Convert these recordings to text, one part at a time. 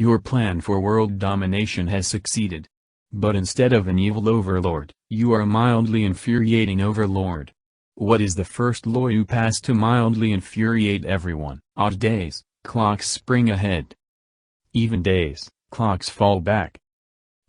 Your plan for world domination has succeeded. But instead of an evil overlord, you are a mildly infuriating overlord. What is the first law you pass to mildly infuriate everyone? Odd days, clocks spring ahead. Even days, clocks fall back.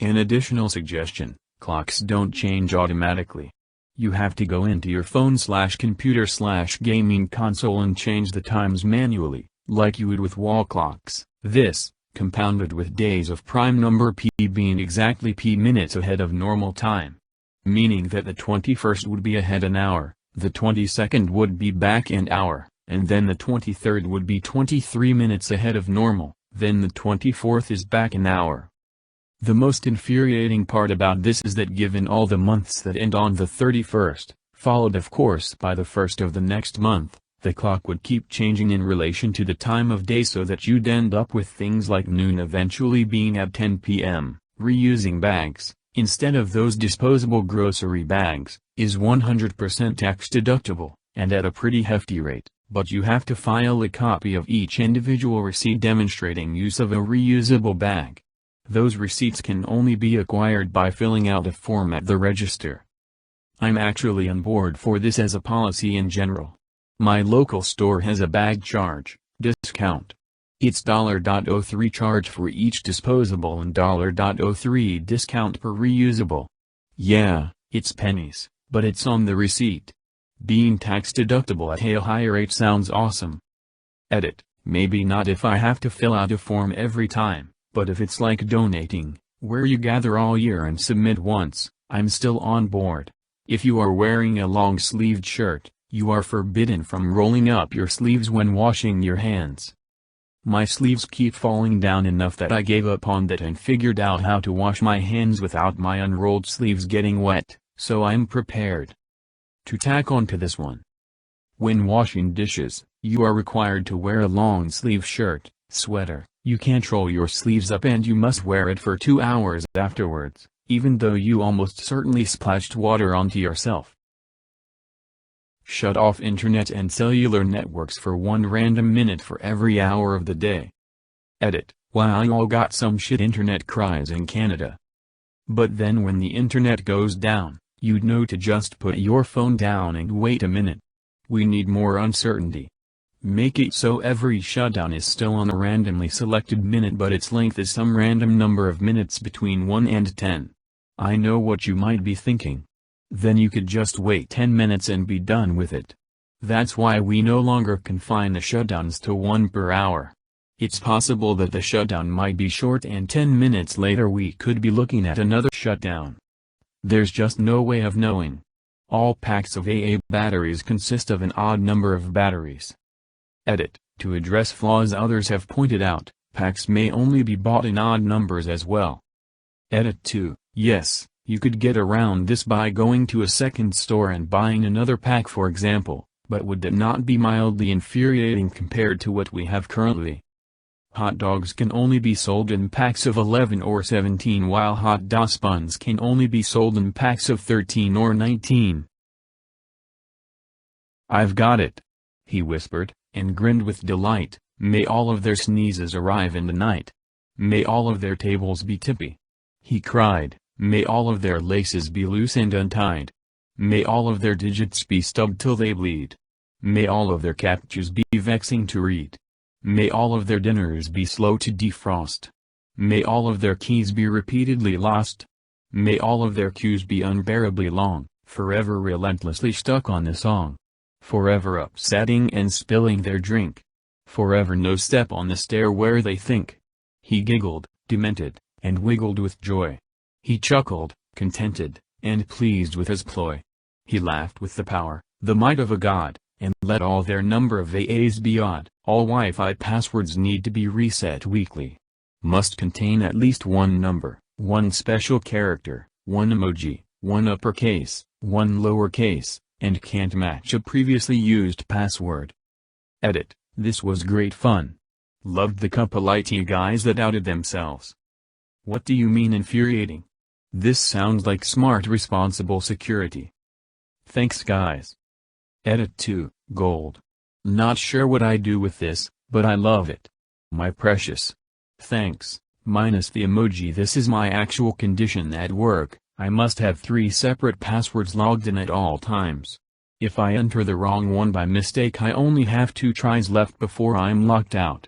An additional suggestion, clocks don't change automatically. You have to go into your phone/computer/gaming console and change the times manually, like you would with wall clocks. This, compounded with days of prime number p being exactly p minutes ahead of normal time. Meaning that the 21st would be ahead an hour, the 22nd would be back an hour, and then the 23rd would be 23 minutes ahead of normal, then the 24th is back an hour. The most infuriating part about this is that given all the months that end on the 31st, followed of course by the first of the next month, the clock would keep changing in relation to the time of day so that you'd end up with things like noon eventually being at 10 p.m. Reusing bags, instead of those disposable grocery bags, is 100% tax deductible, and at a pretty hefty rate, but you have to file a copy of each individual receipt demonstrating use of a reusable bag. Those receipts can only be acquired by filling out a form at the register. I'm actually on board for this as a policy in general. My local store has a bag charge, discount. It's $.03 charge for each disposable and $.03 discount per reusable. Yeah, it's pennies, but it's on the receipt. Being tax deductible at a higher rate sounds awesome. Edit, maybe not if I have to fill out a form every time, but if it's like donating, where you gather all year and submit once, I'm still on board. If you are wearing a long-sleeved shirt, you are forbidden from rolling up your sleeves when washing your hands. My sleeves keep falling down enough that I gave up on that and figured out how to wash my hands without my unrolled sleeves getting wet, so I'm prepared to tack onto this one. When washing dishes, you are required to wear a long-sleeve shirt, sweater. You can't roll your sleeves up and you must wear it for 2 hours afterwards, even though you almost certainly splashed water onto yourself. Shut off internet and cellular networks for 1 random minute for every hour of the day. Edit, wow, y'all got some shit internet cries in Canada. But then when the internet goes down, you'd know to just put your phone down and wait a minute. We need more uncertainty. Make it so every shutdown is still on a randomly selected minute but its length is some random number of minutes between 1 and 10. I know what you might be thinking. Then you could just wait 10 minutes and be done with it. That's why we no longer confine the shutdowns to 1 per hour. It's possible that the shutdown might be short and 10 minutes later we could be looking at another shutdown. There's just no way of knowing. All packs of AA batteries consist of an odd number of batteries. Edit, to address flaws others have pointed out, packs may only be bought in odd numbers as well. Edit 2, yes, you could get around this by going to a second store and buying another pack for example, but would that not be mildly infuriating compared to what we have currently? Hot dogs can only be sold in packs of 11 or 17 while hot dog buns can only be sold in packs of 13 or 19. I've got it, he whispered, and grinned with delight. May all of their sneezes arrive in the night. May all of their tables be tippy. He cried, may all of their laces be loose and untied. May all of their digits be stubbed till they bleed. May all of their captures be vexing to read. May all of their dinners be slow to defrost. May all of their keys be repeatedly lost. May all of their queues be unbearably long, forever relentlessly stuck on the song. Forever upsetting and spilling their drink. Forever no step on the stair where they think. He giggled, demented, and wiggled with joy. He chuckled, contented, and pleased with his ploy. He laughed with the power, the might of a god, and let all their number of AAs be odd. All Wi-Fi passwords need to be reset weekly. Must contain at least 1 number, 1 special character, 1 emoji, 1 uppercase, 1 lowercase, and can't match a previously used password. Edit, this was great fun. Loved the couple IT guys that outed themselves. What do you mean infuriating? This sounds like smart responsible security. Thanks guys. Edit 2, Gold. Not sure what I do with this, but I love it. My precious. Thanks, minus the emoji. This is my actual condition at work. I must have 3 separate passwords logged in at all times. If I enter the wrong one by mistake, I only have 2 tries left before I'm locked out.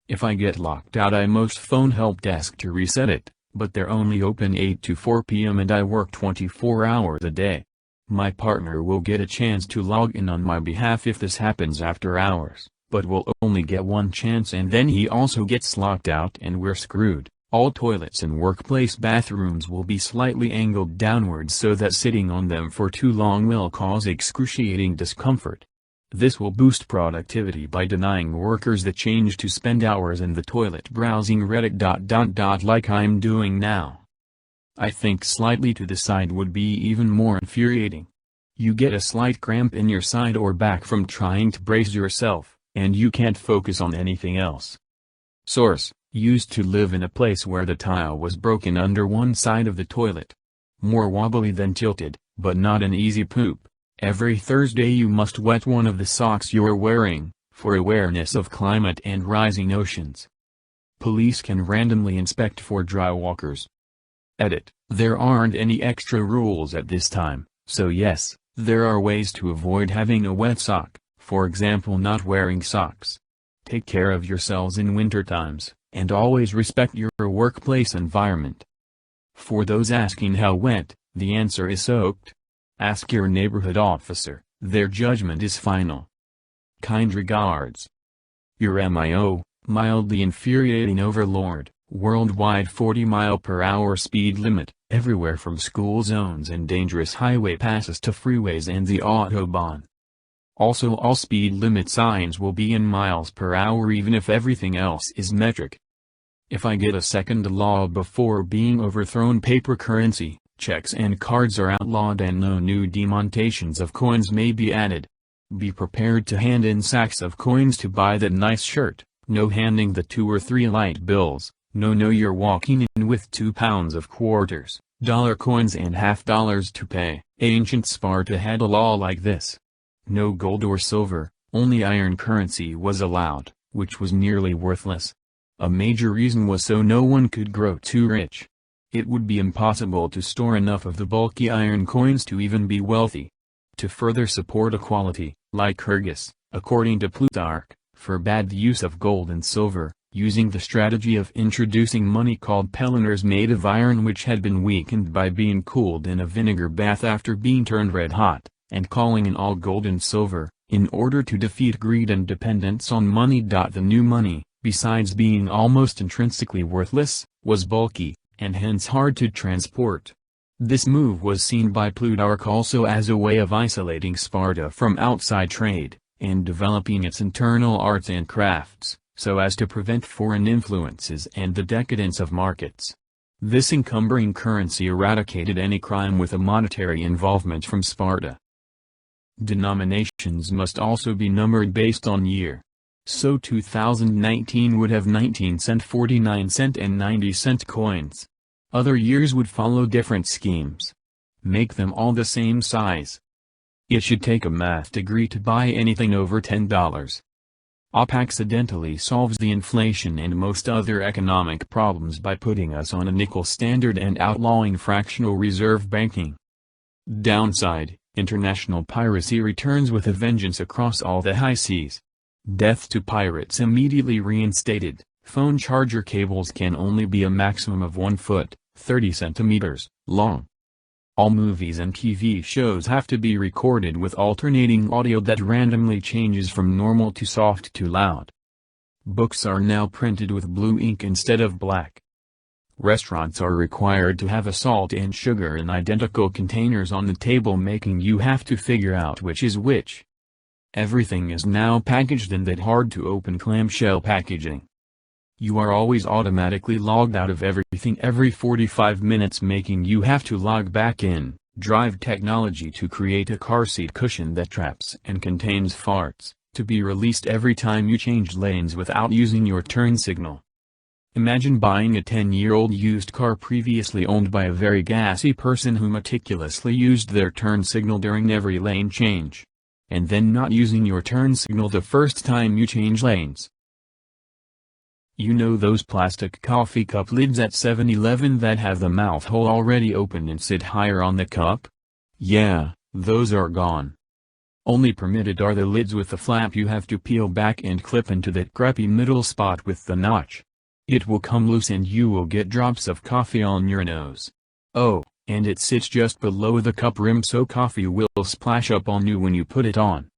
If I get locked out, I must phone help desk to reset it, but they're only open 8 to 4 p.m. and I work 24 hours a day. My partner will get a chance to log in on my behalf if this happens after hours, but will only get 1 chance, and then he also gets locked out and we're screwed. All toilets and workplace bathrooms will be slightly angled downwards so that sitting on them for too long will cause excruciating discomfort. This will boost productivity by denying workers the change to spend hours in the toilet browsing Reddit. Like I'm doing now. I think slightly to the side would be even more infuriating. You get a slight cramp in your side or back from trying to brace yourself, and you can't focus on anything else. Source: used to live in a place where the tile was broken under one side of the toilet. More wobbly than tilted, but not an easy poop. Every Thursday you must wet one of the socks you're wearing, for awareness of climate and rising oceans. Police can randomly inspect for dry walkers. Edit: there aren't any extra rules at this time, so yes, there are ways to avoid having a wet sock, for example not wearing socks. Take care of yourselves in winter times, and always respect your workplace environment. For those asking how wet, the answer is soaked. Ask your neighborhood officer, their judgment is final. Kind regards. Your MIO, mildly infuriating overlord, worldwide 40-mile-per-hour speed limit, everywhere from school zones and dangerous highway passes to freeways and the Autobahn. Also, all speed limit signs will be in miles per hour even if everything else is metric. If I get a second law before being overthrown, paper currency, checks and cards are outlawed and no new demontations of coins may be added. Be prepared to hand in sacks of coins to buy that nice shirt, no handing the 2 or 3 light bills, no you're walking in with 2 pounds of quarters, dollar coins and half dollars to pay. Ancient Sparta had a law like this. No gold or silver, only iron currency was allowed, which was nearly worthless. A major reason was so no one could grow too rich. It would be impossible to store enough of the bulky iron coins to even be wealthy. To further support equality, Lycurgus, according to Plutarch, forbade the use of gold and silver, using the strategy of introducing money called pelliners made of iron which had been weakened by being cooled in a vinegar bath after being turned red hot, and calling in all gold and silver, in order to defeat greed and dependence on money. The new money, besides being almost intrinsically worthless, was bulky, and hence hard to transport. This move was seen by Plutarch also as a way of isolating Sparta from outside trade, and developing its internal arts and crafts, so as to prevent foreign influences and the decadence of markets. This encumbering currency eradicated any crime with a monetary involvement from Sparta. Denominations must also be numbered based on year. So 2019 would have 19-cent, 49-cent and 90-cent coins. Other years would follow different schemes. Make them all the same size. It should take a math degree to buy anything over $10. OP accidentally solves the inflation and most other economic problems by putting us on a nickel standard and outlawing fractional reserve banking. Downside: international piracy returns with a vengeance across all the high seas. Death to pirates immediately reinstated. Phone charger cables can only be a maximum of 1 foot, 30 centimeters, long. All movies and TV shows have to be recorded with alternating audio that randomly changes from normal to soft to loud. Books are now printed with blue ink instead of black. Restaurants are required to have a salt and sugar in identical containers on the table, making you have to figure out which is which. Everything is now packaged in that hard-to-open clamshell packaging. You are always automatically logged out of everything every 45 minutes, making you have to log back in. Drive technology to create a car seat cushion that traps and contains farts, to be released every time you change lanes without using your turn signal. Imagine buying a 10-year-old used car previously owned by a very gassy person who meticulously used their turn signal during every lane change. And then not using your turn signal the first time you change lanes. You know those plastic coffee cup lids at 7-Eleven that have the mouth hole already open and sit higher on the cup? Yeah, those are gone. Only permitted are the lids with the flap you have to peel back and clip into that crappy middle spot with the notch. It will come loose and you will get drops of coffee on your nose. Oh, and it sits just below the cup rim so coffee will splash up on you when you put it on.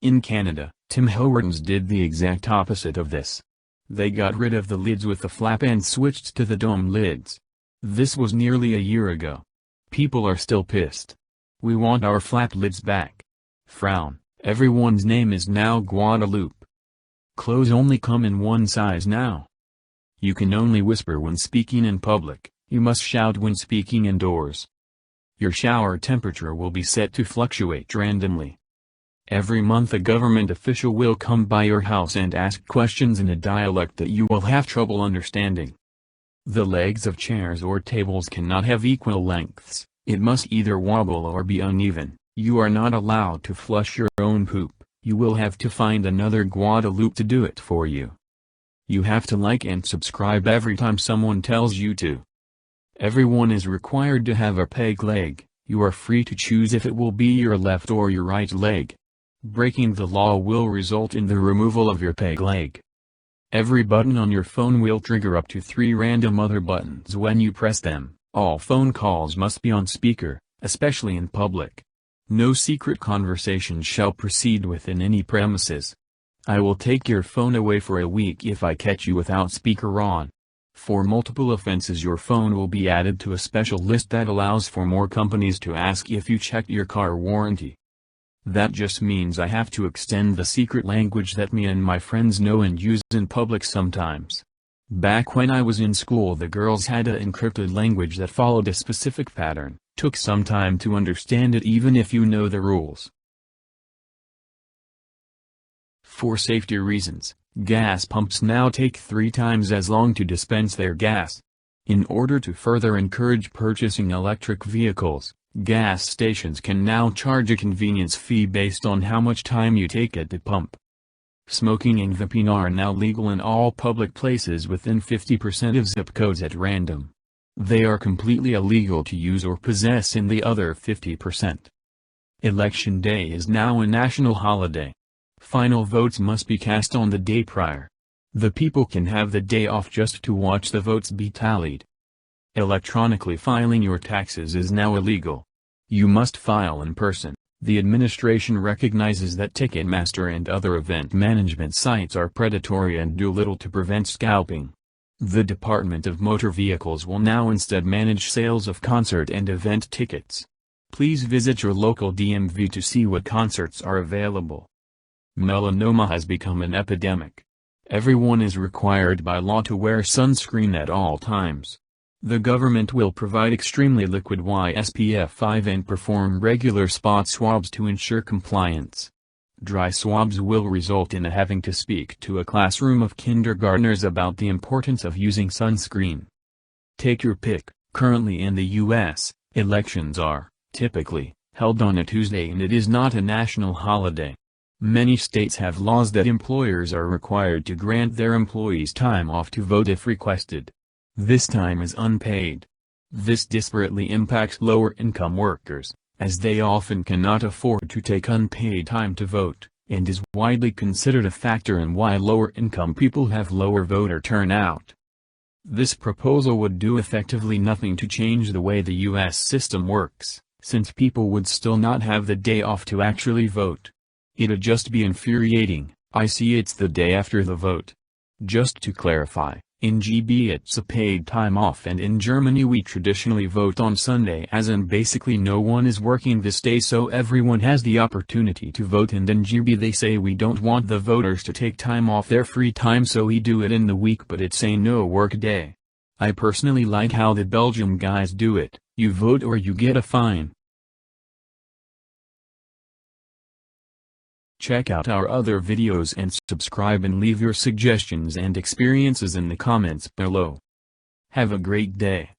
In Canada, Tim Hortons did the exact opposite of this. They got rid of the lids with the flap and switched to the dome lids. This was nearly a year ago. People are still pissed. We want our flap lids back. Frown, everyone's name is now Guadalupe. Clothes only come in one size now. You can only whisper when speaking in public, you must shout when speaking indoors. Your shower temperature will be set to fluctuate randomly. Every month a government official will come by your house and ask questions in a dialect that you will have trouble understanding. The legs of chairs or tables cannot have equal lengths, it must either wobble or be uneven. You are not allowed to flush your own poop, you will have to find another Guadalupe to do it for you. You have to like and subscribe every time someone tells you to. Everyone is required to have a peg leg, you are free to choose if it will be your left or your right leg. Breaking the law will result in the removal of your peg leg. Every button on your phone will trigger up to 3 random other buttons when you press them. All phone calls must be on speaker, especially in public. No secret conversations shall proceed within any premises. I will take your phone away for a week if I catch you without speaker on. For multiple offenses your phone will be added to a special list that allows for more companies to ask if you checked your car warranty. That just means I have to extend the secret language that me and my friends know and use in public sometimes. Back when I was in school the girls had a encrypted language that followed a specific pattern. Took some time to understand it even if you know the rules. For safety reasons, gas pumps now take 3 times as long to dispense their gas. In order to further encourage purchasing electric vehicles, gas stations can now charge a convenience fee based on how much time you take at the pump. Smoking and vaping are now legal in all public places within 50% of zip codes at random. They are completely illegal to use or possess in the other 50%. Election day is now a national holiday. Final votes must be cast on the day prior. The people can have the day off just to watch the votes be tallied. Electronically filing your taxes is now illegal. You must file in person. The administration recognizes that Ticketmaster and other event management sites are predatory and do little to prevent scalping. The Department of Motor Vehicles will now instead manage sales of concert and event tickets. Please visit your local DMV to see what concerts are available. Melanoma has become an epidemic. Everyone is required by law to wear sunscreen at all times. The government will provide extremely liquid SPF 5 and perform regular spot swabs to ensure compliance. Dry swabs will result in having to speak to a classroom of kindergartners about the importance of using sunscreen. Take your pick. Currently in the U.S., elections are, typically, held on a Tuesday and it is not a national holiday. Many states have laws that employers are required to grant their employees time off to vote if requested. This time is unpaid. This disparately impacts lower-income workers, as they often cannot afford to take unpaid time to vote, and is widely considered a factor in why lower-income people have lower voter turnout. This proposal would do effectively nothing to change the way the U.S. system works, since people would still not have the day off to actually vote. It'd just be infuriating. I see it's the day after the vote. Just to clarify, in GB it's a paid time off and in Germany we traditionally vote on Sunday as in basically no one is working this day so everyone has the opportunity to vote and in GB they say we don't want the voters to take time off their free time so we do it in the week but it's a no work day. I personally like how the Belgium guys do it, you vote or you get a fine. Check out our other videos and subscribe and leave your suggestions and experiences in the comments below. Have a great day.